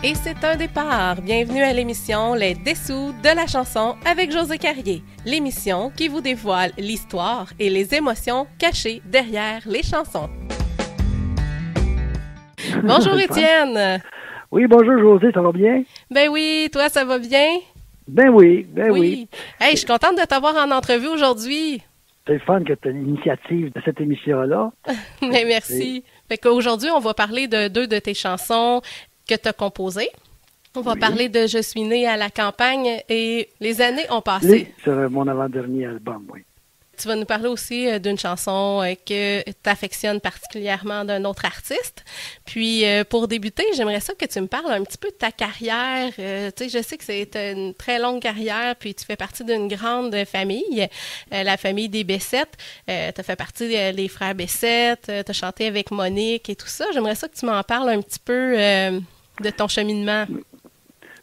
Et c'est un départ. Bienvenue à l'émission Les Dessous de la chanson avec José Carrier. L'émission qui vous dévoile l'histoire et les émotions cachées derrière les chansons. Bonjour Étienne. Oui, bonjour José, ça va bien? Ben oui, toi ça va bien? Ben oui. Hey, je suis contente de t'avoir en entrevue aujourd'hui. C'est le fun que tu as l'initiative de cette émission-là. Mais merci. Fait qu'aujourd'hui, on va parler de deux de tes chansons que tu as composées. On va parler de Je suis née à la campagne et les années ont passé. C'est mon avant-dernier album, oui. Tu vas nous parler aussi d'une chanson que tu affectionnes particulièrement d'un autre artiste. Puis, pour débuter, j'aimerais ça que tu me parles un petit peu de ta carrière. Tu sais, je sais que c'est une très longue carrière, puis tu fais partie d'une grande famille, la famille des Bessette. Tu as fait partie des frères Bessette, tu as chanté avec Monique et tout ça. J'aimerais ça que tu m'en parles un petit peu de ton cheminement.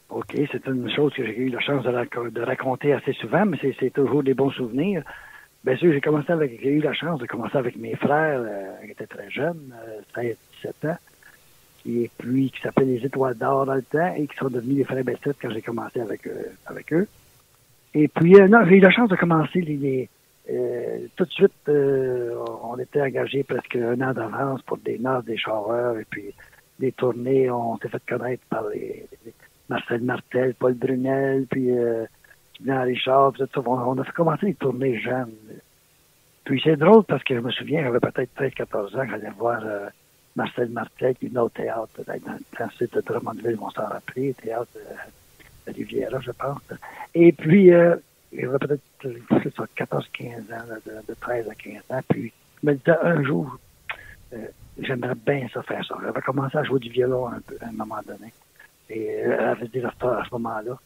OK, c'est une chose que j'ai eu la chance de raconter assez souvent, mais c'est toujours des bons souvenirs. Bien sûr, j'ai eu la chance de commencer avec mes frères, qui étaient très jeunes, 16, 17 ans, qui s'appelaient les Étoiles d'Or dans le temps, et qui sont devenus les frères Bessette quand j'ai commencé avec eux. Et puis, non, j'ai eu la chance de commencer tout de suite, on était engagés presque un an d'avance pour des noces, des choreurs, et puis des tournées. On s'est fait connaître par les Marcel Martel, Paul Brunel, puis Jean Richard, puis tout ça. On a fait commencer les tournées jeunes. Puis c'est drôle parce que je me souviens, j'avais peut-être 13-14 ans, j'allais voir Marcel Martel qui venait au théâtre, dans le site de Drummondville, on s'en rappelait, théâtre de Riviera, je pense. Et puis, j'avais peut-être 14-15 ans, de 13 à 15 ans. Puis, je me disais un jour, j'aimerais bien ça faire ça. J'avais commencé à jouer du violon un peu à un moment donné. Et avec des acteurs à ce moment-là.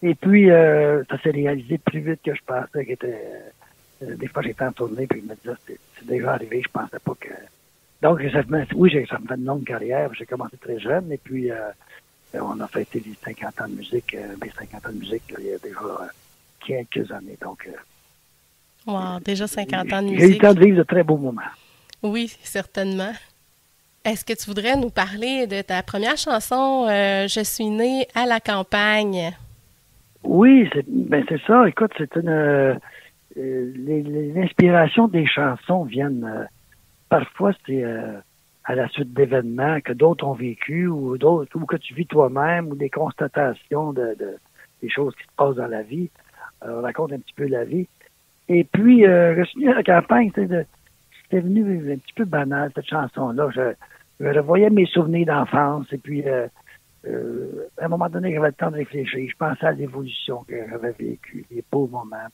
Et puis, ça s'est réalisé plus vite que je pensais. Des fois, j'étais en tournée, puis je me disais, c'est déjà arrivé, je pensais pas que... Donc, ça me fait une longue carrière. J'ai commencé très jeune, et puis on a fêté les 50 ans de musique, mes 50 ans de musique, il y a déjà quelques années. Donc, wow, déjà 50 ans de musique. J'ai eu le temps de vivre de très beaux moments. Oui, certainement. Est-ce que tu voudrais nous parler de ta première chanson, Je suis née à la campagne? Oui, c'est ça. Écoute, c'est une... les inspirations des chansons viennent... parfois, c'est à la suite d'événements que d'autres ont vécu ou que tu vis toi-même ou des constatations des choses qui se passent dans la vie. On raconte un petit peu la vie. Et puis, Je suis née à la campagne, c'était venu un petit peu banal, cette chanson-là. Je revoyais mes souvenirs d'enfance et puis à un moment donné, j'avais le temps de réfléchir. Je pensais à l'évolution que j'avais vécue, les beaux moments.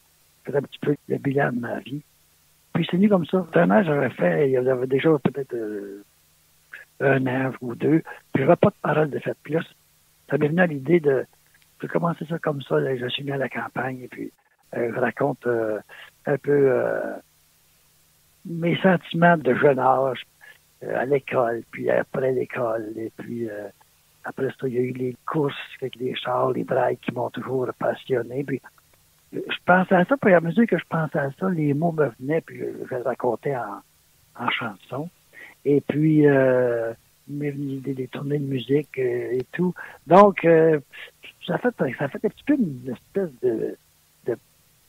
Je faisais un petit peu le bilan de ma vie. Puis c'est venu comme ça. Un an, j'avais fait, il y avait déjà peut-être un an ou deux, puis j'avais pas de parole de fait. Puis là, ça m'est venu à l'idée de commencer ça comme ça. Là, je suis venu à la campagne et puis je raconte un peu mes sentiments de jeune âge. À l'école, puis après l'école, et puis après ça, il y a eu les courses avec les chars, les dragues qui m'ont toujours passionné. Puis je pensais à ça, puis à mesure que je pensais à ça, les mots me venaient, puis je les racontais en chanson. Et puis, il m'est venu l'idée des tournées de musique et tout. Donc, ça fait un petit peu une espèce de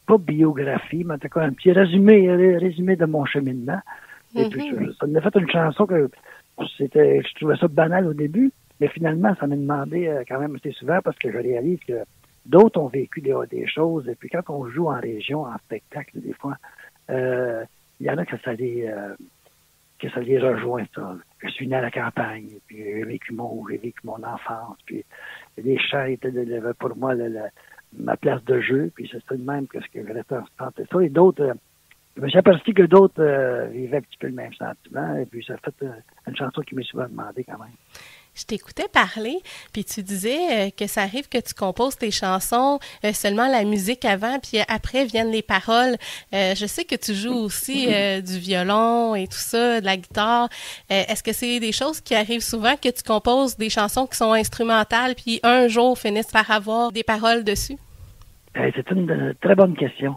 pas biographie, mais en tout cas un petit résumé de mon cheminement. Et puis, ça m'a fait une chanson que je trouvais ça banal au début, mais finalement, ça m'a demandé quand même assez souvent parce que je réalise que d'autres ont vécu des choses. Et puis, quand on joue en région, en spectacle, des fois, il y en a que ça les rejoint, ça. Je suis né à la campagne, et puis j'ai vécu mon enfance, puis les chants étaient pour moi ma place de jeu, puis c'est ça de même que ce que je ressentais ça. Et d'autres... je me suis aperçu que d'autres vivaient un petit peu le même sentiment, et puis ça a fait une chanson qui m'est souvent demandée quand même. Je t'écoutais parler, puis tu disais que ça arrive que tu composes tes chansons, seulement la musique avant, puis après viennent les paroles. Je sais que tu joues aussi du violon et tout ça, de la guitare. Est-ce que c'est des choses qui arrivent souvent, que tu composes des chansons qui sont instrumentales, puis un jour finissent par avoir des paroles dessus? C'est une très bonne question.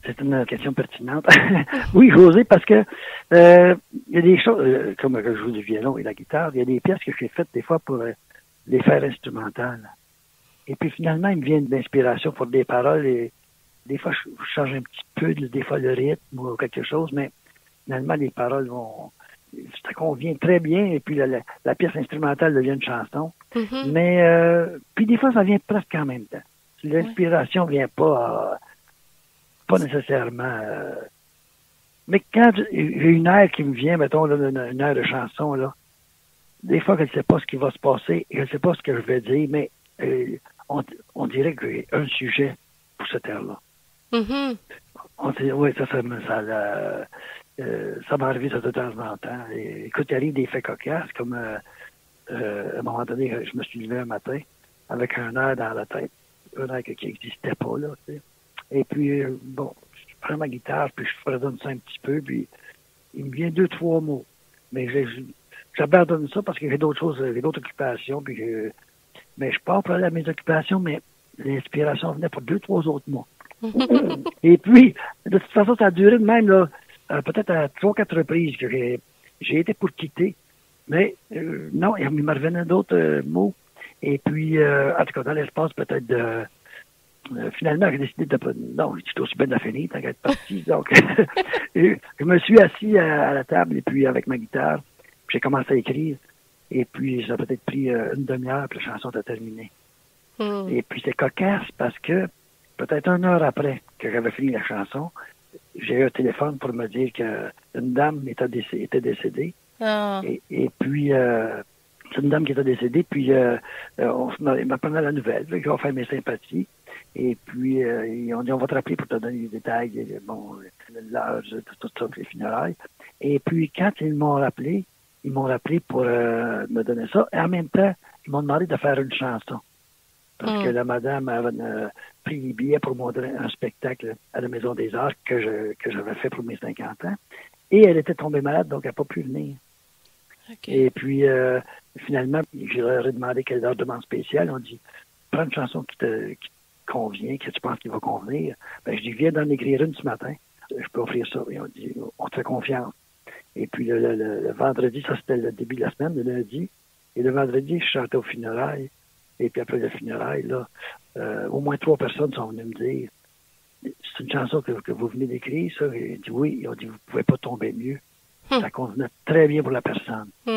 C'est une question pertinente. Oui, José, parce que il y a des choses, comme je joue du violon et la guitare, il y a des pièces que j'ai faites des fois pour les faire instrumentales. Et puis finalement, il me vient d'inspiration pour des paroles et des fois, je change un petit peu, des fois le rythme ou quelque chose, mais finalement, les paroles ça convient très bien et puis la pièce instrumentale devient une chanson. Mhm. Mais puis des fois, ça vient presque en même temps. L'inspiration vient pas nécessairement. Mais quand j'ai une aire qui me vient, mettons, là, une aire de chanson, là, des fois, je ne sais pas ce qui va se passer, je ne sais pas ce que je vais dire, mais on dirait que j'ai un sujet pour cette aire-là. Mhm. Oui, ça m'est arrivé ça de temps en temps. Et, écoute, il arrive des faits cocasses, comme à un moment donné, je me suis levé un matin avec un air dans la tête, un air qui n'existait pas, là, tu sais. Et puis, bon, je prends ma guitare, puis je fredonne ça un petit peu, puis il me vient 2-3 mots. Mais j'abandonne ça parce que j'ai d'autres choses, j'ai d'autres occupations, puis mais je pars pour aller à mes occupations, mais l'inspiration venait pour 2-3 autres mots. Et puis, de toute façon, ça a duré de même, là, peut-être à 3-4 reprises que j'ai été pour quitter. Mais non, il me revenait d'autres mots. Et puis, en tout cas, dans l'espace peut-être de... finalement, j'ai décidé de... Non, j'étais aussi bien de la finir, tant qu'à être parti. Donc, je me suis assis à la table, et puis avec ma guitare, j'ai commencé à écrire. Et puis, ça a peut-être pris une demi-heure, puis la chanson était terminée. Et puis, c'est cocasse parce que peut-être 1 heure après que j'avais fini la chanson, j'ai eu un téléphone pour me dire qu'une dame était décédée. Ah. Et puis, c'est une dame qui était décédée, puis il m'apprenait la nouvelle. J'ai offert mes sympathies. Et puis, ils ont dit, on va te rappeler pour te donner les détails, bon, l'âge, tout ça, les funérailles. Et puis, quand ils m'ont rappelé pour me donner ça. Et en même temps, ils m'ont demandé de faire une chanson. Parce que la madame avait pris les billets pour montrer un spectacle à la Maison des Arts que j'avais fait pour mes 50 ans. Et elle était tombée malade, donc elle n'a pas pu venir. Okay. Et puis, finalement, je leur ai demandé quelle leur demande spéciale. On dit, prends une chanson qui te convient, que tu penses qu'il va convenir. Ben, je dis, viens d'en écrire une ce matin. Je peux offrir ça. Et on dit, on te fait confiance. Et puis, le vendredi, ça c'était le début de la semaine, le lundi. Et le vendredi, je chantais aux funérailles. Et puis après le funérailles, là, au moins 3 personnes sont venues me dire, c'est une chanson que vous venez d'écrire, ça? Et j'ai dit oui. Ils ont dit, vous pouvez pas tomber mieux. Ça convenait très bien pour la personne. Tu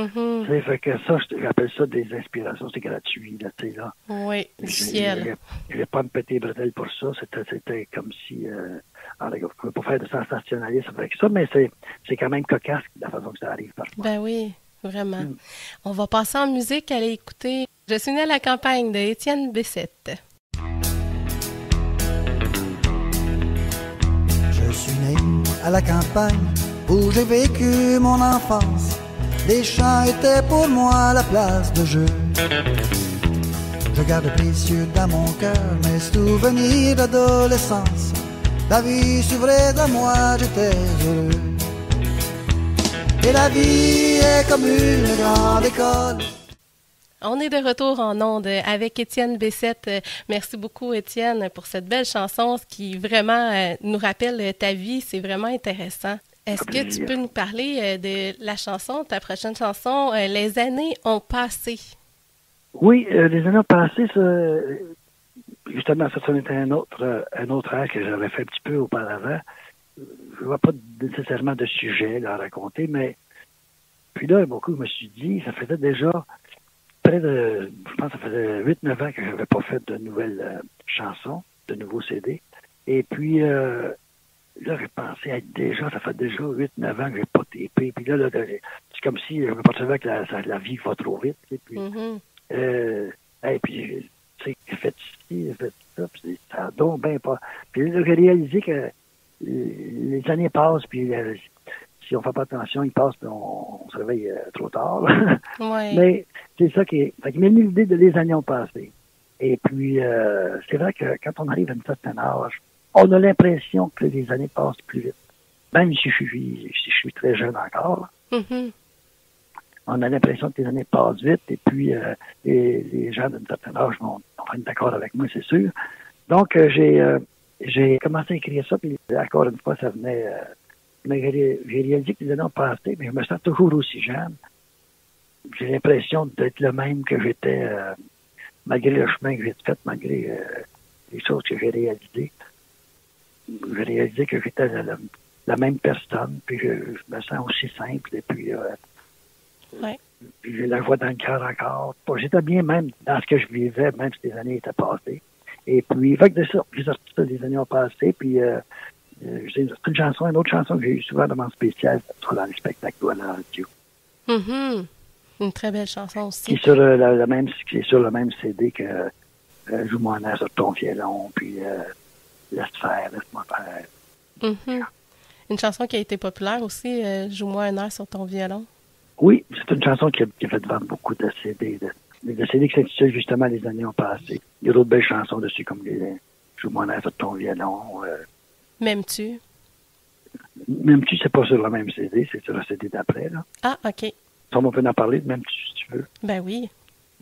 sais, fait que ça, j'appelle ça des inspirations, c'est gratuit, là, tu sais, là. Oui, du ciel. Je vais pas me péter les bretelles pour ça. C'était comme si, on ne pouvait pas faire de sensationnalisme avec ça, mais c'est quand même cocasse la façon que ça arrive parfois. Ben oui, vraiment. On va passer en musique, aller écouter Je suis née à la campagne de Étienne Bessette. Je suis né à la campagne où j'ai vécu mon enfance. Les champs étaient pour moi la place de jeu. Je garde précieux dans mon cœur mes souvenirs d'adolescence. La vie s'ouvrait de moi, j'étais heureux. Et la vie est comme une grande école. On est de retour en ondes avec Étienne Bessette. Merci beaucoup, Étienne, pour cette belle chanson qui vraiment nous rappelle ta vie. C'est vraiment intéressant. Est-ce que tu peux nous parler de la chanson, ta prochaine chanson, Les années ont passé? Oui, les années ont passé, justement, ça c'était un autre air que j'avais fait un petit peu auparavant. Je ne vois pas nécessairement de sujet là, à raconter, mais puis là, beaucoup, je me suis dit, ça faisait déjà je pense que ça faisait 8-9 ans que je n'avais pas fait de nouvelles chansons, de nouveaux CD. Et puis, là, j'ai pensé être ça fait déjà 8-9 ans que j'ai pas tapé. Puis là, c'est comme si je me percevais que la vie va trop vite. Et puis, et puis tu sais, j'ai fait ci, j'ai fait ça, puis ça a donc bien pas. Puis là, j'ai réalisé que les années passent, puis si on ne fait pas attention, ils passent, puis on se réveille trop tard. Ouais. Mais c'est ça qui m'est mis l'idée de les années ont passé. Et puis, c'est vrai que quand on arrive à un certain âge, on a l'impression que les années passent plus vite. Même si je suis très jeune encore, on a l'impression que les années passent vite. Et puis, les gens d'un certain âge vont être d'accord avec moi, c'est sûr. Donc, j'ai commencé à écrire ça, puis encore une fois, ça venait... mais j'ai réalisé que les années ont passé, mais je me sens toujours aussi jeune. j'ai l'impression d'être le même que j'étais, malgré le chemin que j'ai fait, malgré les choses que j'ai réalisées. J'ai réalisé que j'étais la même personne, puis je me sens aussi simple, et puis j'ai la joie dans le cœur encore. J'étais bien même dans ce que je vivais, même si les années étaient passées. Et puis, fait que de ça, j'ai sorti ça, les années ont passé, puis j'ai une autre chanson que j'ai eu souvent dans mon spécial, dans les spectacles ou à la radio. Mm-hmm. Une très belle chanson aussi. Qui est sur le même CD que Joue-moi un air sur ton violon, puis Laisse faire, laisse-moi faire. Mm-hmm. Une chanson qui a été populaire aussi, Joue-moi un air sur ton violon. Oui, c'est une chanson qui a fait vendre beaucoup de CD. De CD qui s'intitule justement Les années ont passé. Il y a d'autres belles chansons dessus, comme Joue-moi un air sur ton violon. M'aimes-tu? M'aimes-tu, c'est pas sur le même CD, c'est sur le CD d'après, là. Ah, OK. On peut en parler de M'aimes-tu, si tu veux. Ben oui.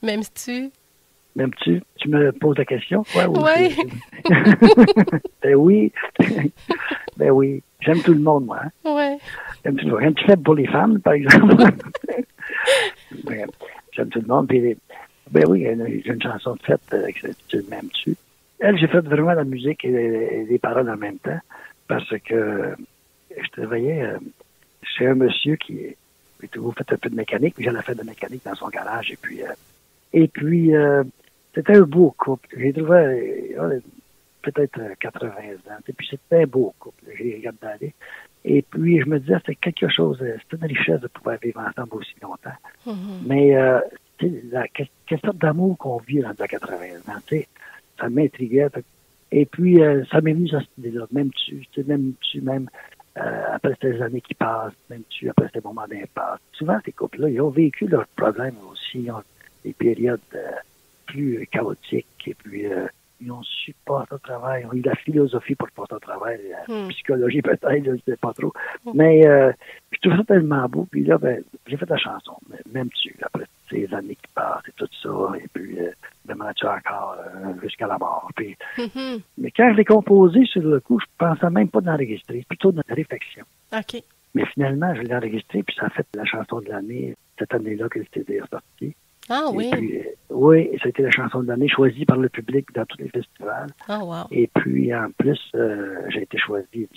M'aimes-tu? M'aimes-tu? Tu me poses la question? Ouais, oui. Ben oui. Ben oui. J'aime tout le monde, moi. Hein? Oui. J'aime tout le monde. Rien de faible pour les femmes, par exemple. Ben, j'aime tout le monde. Puis, ben oui, j'ai une chanson de fête qui s'intitule M'aimes-tu? Elle, j'ai fait vraiment la musique et les paroles en même temps parce que je travaillais chez un monsieur qui a toujours fait un peu de mécanique, puis j'allais faire de mécanique dans son garage. Et puis c'était un beau couple. J'ai trouvé peut-être 80 ans. Et puis c'était un beau couple. J'ai regardé d'aller. Et puis je me disais, c'était quelque chose, c'était une richesse de pouvoir vivre ensemble aussi longtemps. Mm-hmm. Mais quelle sorte d'amour qu'on vit dans les 80 ans, tu sais, ça m'intriguait. Et puis ça m'est venu cette idée-là. Même après ces années qui passent, après ces moments d'impasse. Souvent, ces couples-là, ils ont vécu leurs problèmes aussi. Ils ont des périodes plus chaotiques et puis ils ont su passer au travail. Ils ont eu la philosophie pour passer au travail, la psychologie peut-être, je ne sais pas trop. Mais je trouve ça tellement beau. Puis là, j'ai fait la chanson. M'aimes-tu, après ces années qui passent et tout ça. Et puis, m'aimerais-tu encore jusqu'à la mort. Puis, mais quand je l'ai composé sur le coup, je pensais même pas d'enregistrer, plutôt dans la réflexion. OK. Mais finalement, je l'ai enregistré, puis ça a fait la chanson de l'année, cette année-là que le CD est sorti. Ah oui? Puis, oui, ça a été la chanson de l'année choisie par le public dans tous les festivals. Oh, wow. Et puis, en plus, j'ai été choisi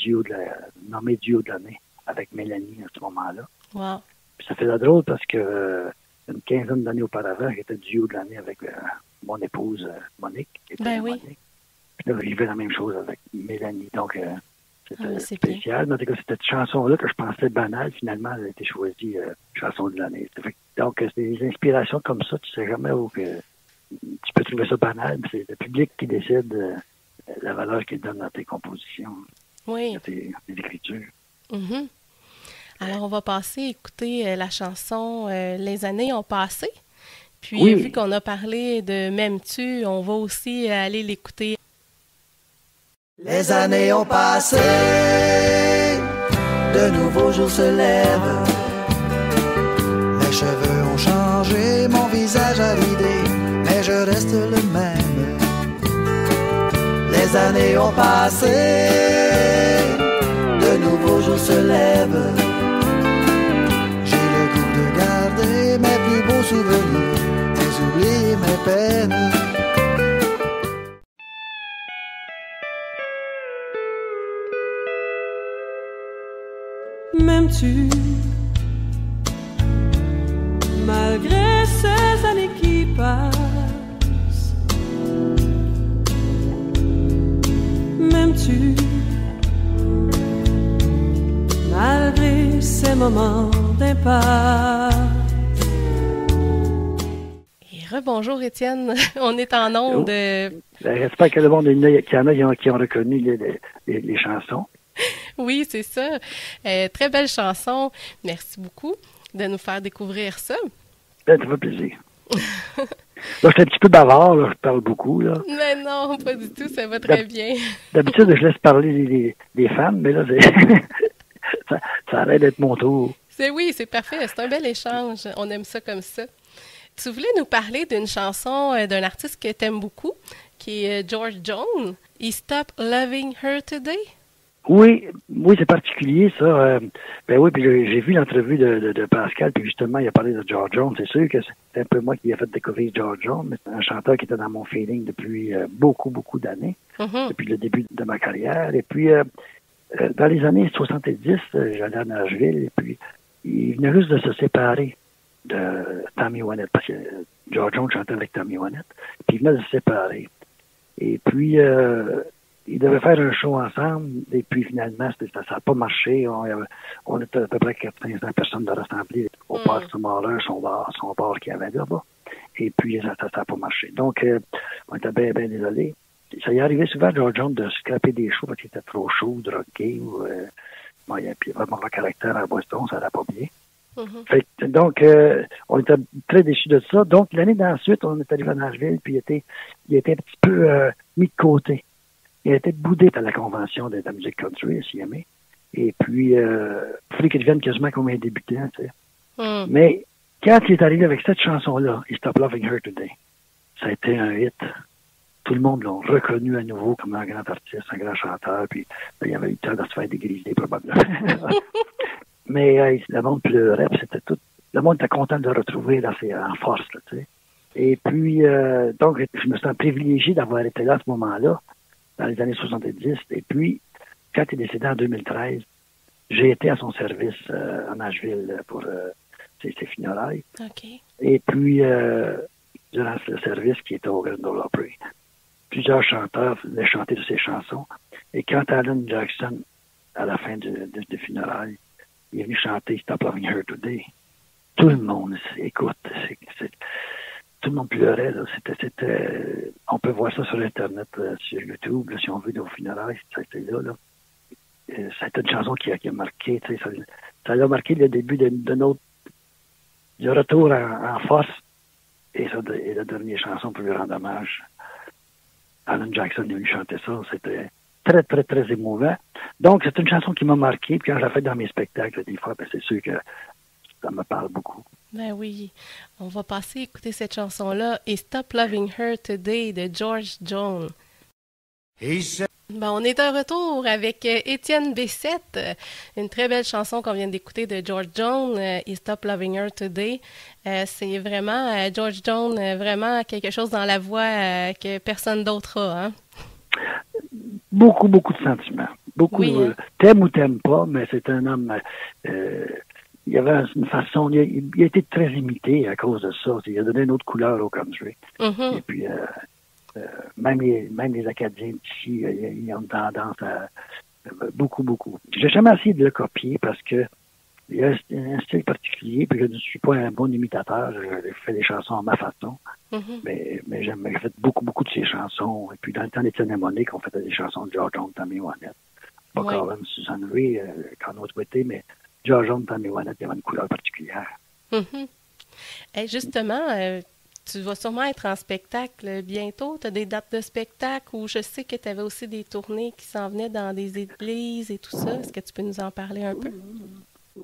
nommé duo de l'année avec Mélanie à ce moment-là. Wow. Puis ça fait drôle parce que une quinzaine d'années auparavant, j'étais duo de l'année avec mon épouse Monique. Ben oui. Monique. Puis là, j'ai fait la même chose avec Mélanie. Donc, c'était spécial. Mais en tout cas, cette chanson-là que je pensais banale, finalement, elle a été choisie chanson de l'année. Donc, c'est des inspirations comme ça. Tu sais jamais où que tu peux trouver ça banal, mais c'est le public qui décide la valeur qu'il donne à tes compositions. Oui. À tes écritures. Mm-hmm. Alors, on va écouter la chanson Les années ont passé. Puis, oui. Vu qu'on a parlé de M'aimes-tu, on va aussi aller l'écouter. Les années ont passé, de nouveaux jours se lèvent. Mes cheveux ont changé, mon visage a ridé, mais je reste le même. Les années ont passé, de nouveaux jours se lèvent. J'ai le goût de garder mes plus beaux souvenirs et oublier mes peines. M'aimes-tu, malgré ces années qui passent? M'aimes-tu, malgré ces moments d'impasse? Et rebonjour Étienne, on est en onde. J'espère que le monde qu'il y en a qui ont reconnu les chansons. Oui, c'est ça. Très belle chanson. Merci beaucoup de nous faire découvrir ça. Ça fait plaisir. Là, je suis un petit peu bavard, là, je parle beaucoup. Là. Mais non, pas du tout, ça va très bien. D'habitude, je laisse parler les femmes, mais là, ça arrête d'être mon tour. Oui, c'est parfait. C'est un bel échange. On aime ça comme ça. Tu voulais nous parler d'une chanson d'un artiste que tu aimes beaucoup, qui est George Jones. He Stopped Loving Her Today? Oui, oui, c'est particulier, ça. Ben oui, puis j'ai vu l'entrevue de Pascal, puis justement, il a parlé de George Jones. C'est sûr que c'est un peu moi qui ai fait découvrir George Jones, mais c'est un chanteur qui était dans mon feeling depuis beaucoup, beaucoup d'années, depuis le début de ma carrière. Et puis, dans les années 70, j'allais à Nashville, et puis il venait juste de se séparer de Tammy Wynette, parce que George Jones chantait avec Tammy Wynette, puis il venait de se séparer. Et puis, ils devaient faire un show ensemble, et puis finalement, ça n'a pas marché. On était à peu près 400 personnes de rassembler au Parc Summer, son bar qu'il y avait là-bas. Et puis, ça n'a pas marché. Donc, on était bien, bien désolés. Ça y arrivait souvent à George Jones de scraper des shows parce qu'il était trop chaud, de rocker, ou il y a vraiment un caractère à Boston, ça n'allait pas bien. Fait que, donc, on était très déçus de ça. Donc, l'année d'ensuite, on est arrivé à Nashville, puis il était un petit peu mis de côté. Il a été boudé à la convention de la musique country, à CMA. Et puis, il fallait qu'il devienne quasiment comme un débutant, tu sais. Mais quand il est arrivé avec cette chanson-là, « Stop Loving Her Today », ça a été un hit. Tout le monde l'a reconnu à nouveau comme un grand artiste, un grand chanteur, puis il avait eu le temps de se faire dégriser, probablement. Mais le monde pleurait, puis c'était tout. Le monde était content de le retrouver en force, là, tu sais. Et puis, donc, je me sens privilégié d'avoir été là à ce moment-là, dans les années 70. Et puis, quand il est décédé en 2013, j'ai été à son service à Nashville pour ses funérailles. Okay. Et puis, durant le service qui était au Grand Ole Opry, plusieurs chanteurs venaient chanter de ses chansons. Et quand Alan Jackson, à la fin des funérailles, il est venu chanter Stop Loving Her Today, tout le monde écoute. Tout le monde pleurait. Là. On peut voir ça sur Internet, sur YouTube, là, si on veut, aux funérailles. C'était là. C'était une chanson qui a marqué. Ça a marqué le début de notre du retour en force. Et la dernière chanson pour lui rendre hommage. Alan Jackson est venu chanter ça. C'était très, très, très émouvant. Donc, c'est une chanson qui m'a marqué. Puis quand je la fais dans mes spectacles, des fois, c'est sûr que ça me parle beaucoup. Ben oui, on va passer écouter cette chanson-là et Stop Loving Her Today de George Jones. Ben, on est de retour avec Étienne Bessette, une très belle chanson qu'on vient d'écouter de George Jones et Stop Loving Her Today. C'est vraiment, George Jones, vraiment quelque chose dans la voix que personne d'autre a. Hein? Beaucoup, beaucoup de sentiments. Beaucoup, oui, hein? T'aimes ou t'aimes pas, mais c'est un homme... il y avait une façon, il a été très imité à cause de ça. Il a donné une autre couleur au country. Et puis, même les Acadiens d'ici, ils ont une tendance à beaucoup, beaucoup. J'ai jamais essayé de le copier parce que il y a un style particulier, puis je ne suis pas un bon imitateur. Je fais des chansons à ma façon. Mais j'ai fait beaucoup, beaucoup de ces chansons. Et puis, dans le temps d'Étienne et Monique, on faisait des chansons de George Jones, Tammy Wynette. Pas quand même Suzanne Ray, quand on souhaitait, mais George Jones, Tammy Wynette, il y avait une couleur particulière. Et justement, tu vas sûrement être en spectacle bientôt. Tu as des dates de spectacle ou je sais que tu avais aussi des tournées qui s'en venaient dans des églises et tout ça. Est-ce que tu peux nous en parler un peu?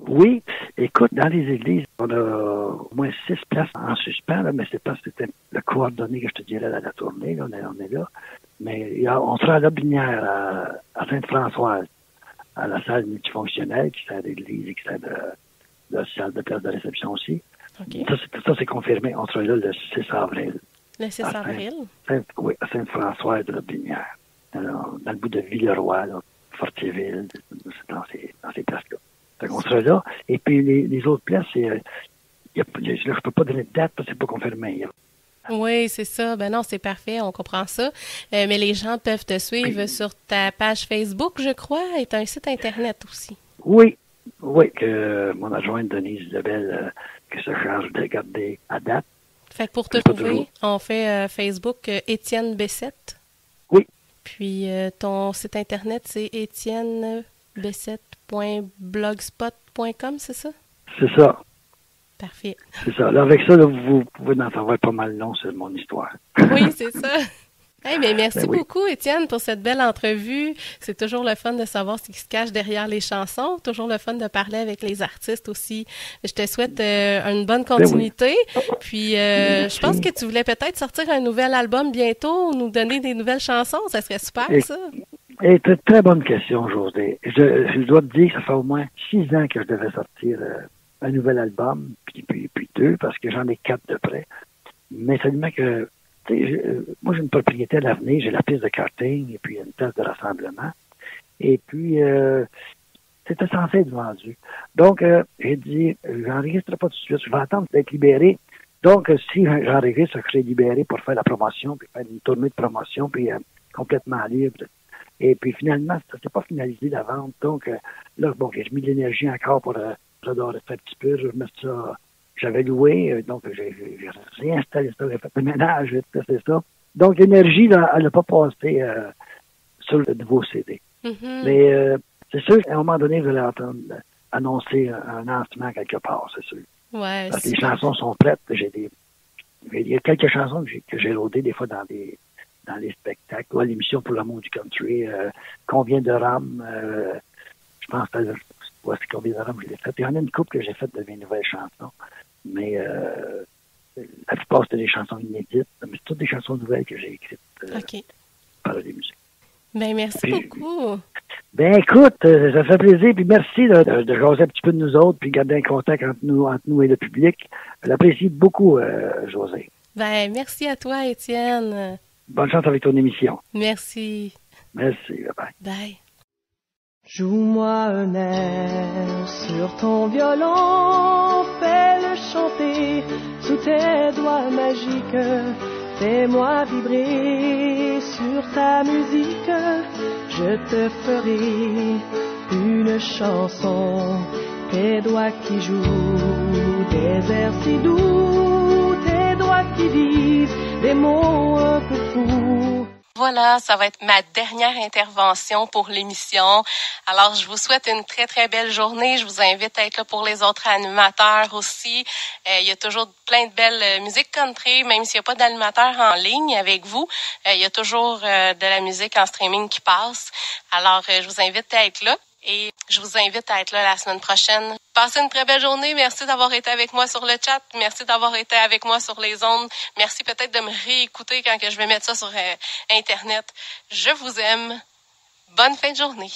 Oui. Écoute, dans les églises, on a au moins 6 places en suspens, là, mais c'est pas c'était le coordonné que je te dirais à la tournée. Là, on est là. Mais on sera à La Binière, à Sainte-Françoise, à la salle multifonctionnelle qui sert d'église et qui sert de salle de place de réception aussi. Okay. Ça, c'est confirmé. On sera là le 6 avril. Le 6 avril? Oui, à Sainte-Françoise de La Binière. Dans le bout de Villeroy, là, Fortierville, dans ces places-là. Fait qu'on sera là. Et puis les autres places, je ne peux pas donner de date parce que c'est pas confirmé. Oui, c'est ça. Ben non, c'est parfait, on comprend ça. Mais les gens peuvent te suivre sur ta page Facebook, je crois, et tu as un site Internet aussi. Oui, que mon adjointe Denise Isabelle qui se charge de garder à date. Fait que pour te trouver, on fait Facebook Étienne Bessette. Oui. Puis ton site Internet, c'est etiennebessette.blogspot.com, c'est ça? C'est ça. Parfait. C'est ça. Là, avec ça, là, vous pouvez en savoir pas mal long sur mon histoire. Oui, c'est ça. Hey, mais merci beaucoup, Étienne, pour cette belle entrevue. C'est toujours le fun de savoir ce qui se cache derrière les chansons. Toujours le fun de parler avec les artistes aussi. Je te souhaite une bonne continuité. Puis, je pense que tu voulais peut-être sortir un nouvel album bientôt ou nous donner des nouvelles chansons. Ça serait super, ça. Et très, très bonne question, José. Je dois te dire que ça fait au moins 6 ans que je devais sortir un nouvel album, puis 2, parce que j'en ai 4 de près. Mais seulement que, tu sais, moi j'ai une propriété à l'avenir, j'ai la piste de karting et puis une place de rassemblement. Et puis, c'était censé être vendu. Donc, j'ai dit, j'enregistre pas tout de suite, je vais attendre d'être libéré. Donc, si j'enregistre, je serai libéré pour faire la promotion, puis faire une tournée de promotion, puis complètement libre. Et puis finalement, ça s'est pas finalisé la vente. Donc là, bon, j'ai mis de l'énergie encore pour redorer ça un petit peu, je remets ça. J'avais loué, donc j'ai réinstallé ça, j'ai fait le ménage, j'ai testé ça. Donc l'énergie, là, elle n'a pas passé sur le nouveau CD. Mm-hmm. Mais c'est sûr qu'à un moment donné, vous allez entendre annoncer un lancement quelque part, c'est sûr. Ouais, parce que les chansons sont prêtes. Il y a quelques chansons que j'ai rodées des fois dans les spectacles, l'émission Pour l'amour du country, Combien de rames, je pense que c'est Combien de rames que j'ai fait. Il y en a une couple que j'ai faite de mes nouvelles chansons, mais la plupart c'était des chansons inédites, mais c'est toutes des chansons nouvelles que j'ai écrites par la musique. Ben merci beaucoup. Ben écoute, ça fait plaisir, puis merci de jaser un petit peu de nous autres, puis garder un contact entre nous et le public. Je l'apprécie beaucoup, José. Ben merci à toi, Étienne. Bonne chance avec ton émission. Merci. Merci, bye. Bye. Joue-moi un air sur ton violon, fais-le chanter sous tes doigts magiques. Fais-moi vibrer sur ta musique, je te ferai une chanson. Tes doigts qui jouent des airs si doux, tes doigts qui disent des mots un peu fous. Voilà, ça va être ma dernière intervention pour l'émission. Alors, je vous souhaite une très, très belle journée. Je vous invite à être là pour les autres animateurs aussi. Il y a toujours plein de belles musiques country, même s'il n'y a pas d'animateur en ligne avec vous. Il y a toujours de la musique en streaming qui passe. Alors, je vous invite à être là. Et je vous invite à être là la semaine prochaine. Passez une très belle journée. Merci d'avoir été avec moi sur le chat. Merci d'avoir été avec moi sur les ondes. Merci peut-être de me réécouter quand que je vais mettre ça sur Internet. Je vous aime. Bonne fin de journée.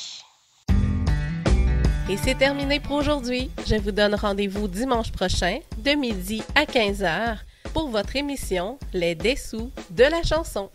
Et c'est terminé pour aujourd'hui. Je vous donne rendez-vous dimanche prochain de midi à 15h pour votre émission Les Dessous de la chanson.